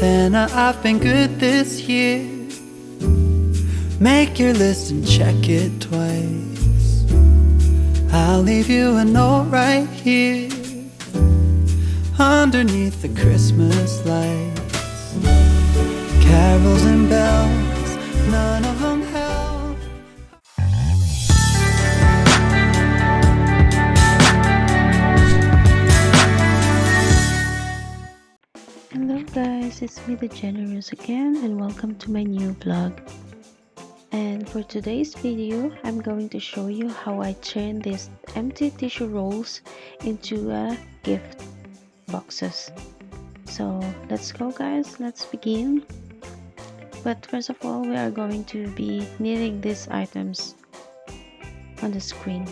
Santa, I've been good this year. Make your list and check it twice. I'll leave you a note right here underneath the Christmas lights. Carols and bells, none of them help. Hello guys, it's me the Generous again, and welcome to my new vlog. And for today's video, I'm going to show you how I turn these empty tissue rolls into gift boxes. So let's go guys, let's begin. But first of all, we are going to be needing these items on the screen.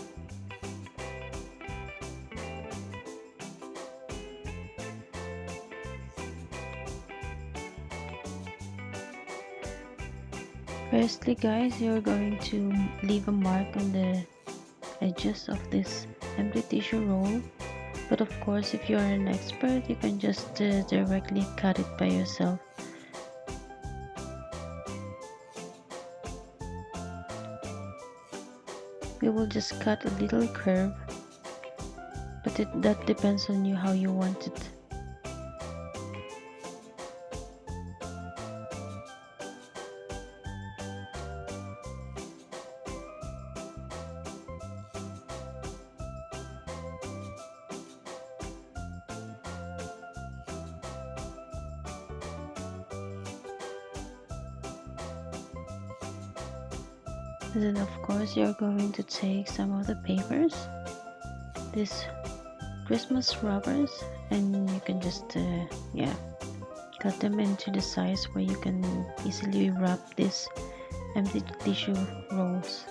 Firstly guys, you're going to leave a mark on the edges of this empty tissue roll, but of course if you're an expert you can just directly cut it by yourself. We will just cut a little curve, but that depends on you how you want it. And then of course you're going to take some of the papers, these Christmas rubbers, and you can just cut them into the size where you can easily wrap these empty tissue rolls.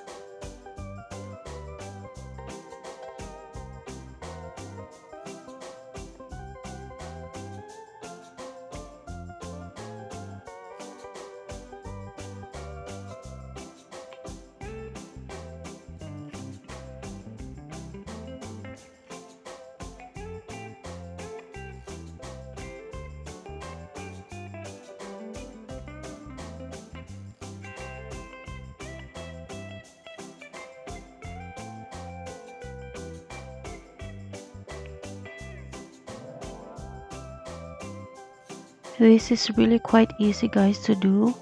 This is really quite easy guys to do.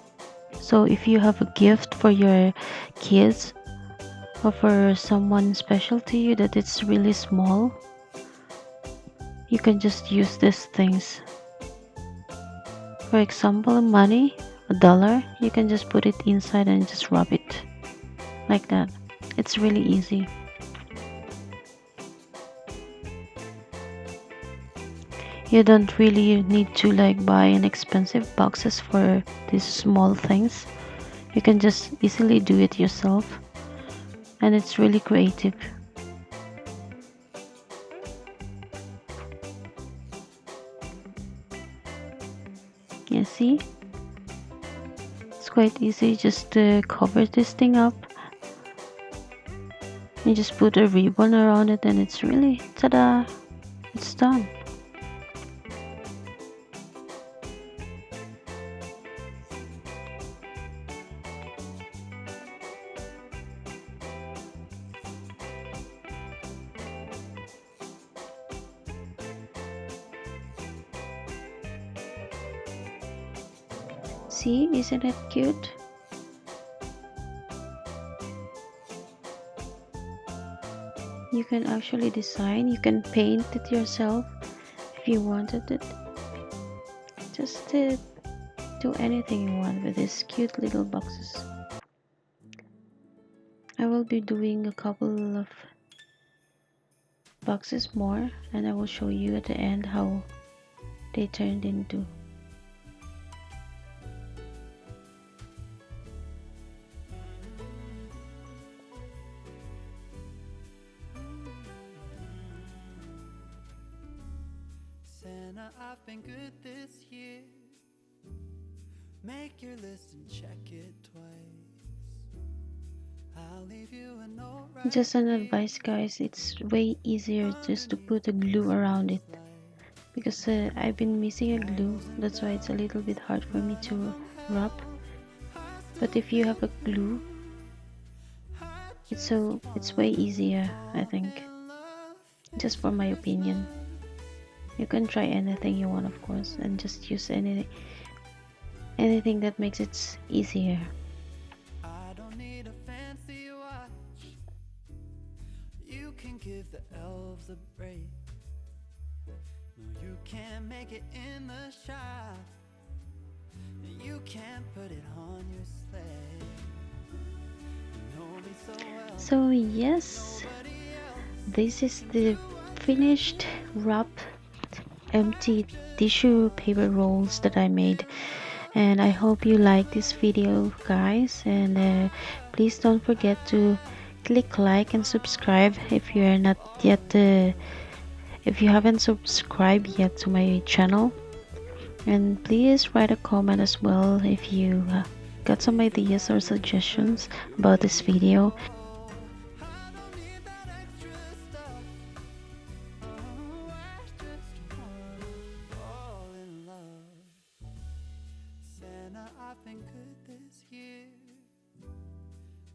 So if you have a gift for your kids or for someone special to you that it's really small, you can just use these things. For example, money, $1, you can just put it inside and just rub it like that. It's really easy. You don't really need to buy an expensive boxes for these small things. You can just easily do it yourself, and it's really creative. You see, it's quite easy. Just to cover this thing up, you just put a ribbon around it, and it's really, ta-da, it's done. See, isn't it cute? You can actually design, you can paint it yourself if you wanted it. Just do anything you want with these cute little boxes. I will be doing a couple of boxes more, and I will show you at the end how they turned into. Santa, I've been good this year. Make your list and check it twice. I'll leave you a note right Just an advice guys, it's way easier just to put a glue around it, because I've been missing a glue. That's why it's a little bit hard for me to wrap. But if you have a glue, it's way easier, I think. Just for my opinion. You can try anything you want, of course, and just use anything that makes it easier. I don't need a fancy watch. You can give the elves a break. No, you can't make it in the shop. You can't put it on your sleigh. You know me so well. So yes, this is the finished wrap empty tissue paper rolls that I made, and I hope you like this video, guys. And please don't forget to click like and subscribe if you are not yet if you haven't subscribed yet to my channel. And please write a comment as well if you got some ideas or suggestions about this video. I don't need that extra stuff. Oh, I just wanna fall in love. Santa, I've been good this year.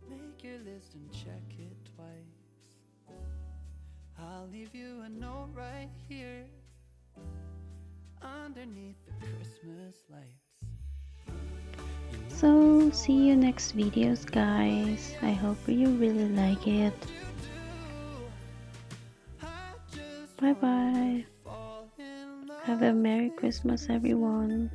Make your list and check it twice. I'll leave you a note right here underneath the Christmas lights. So see you next videos, guys. I hope you really like it. Bye bye. Have a Merry Christmas, everyone.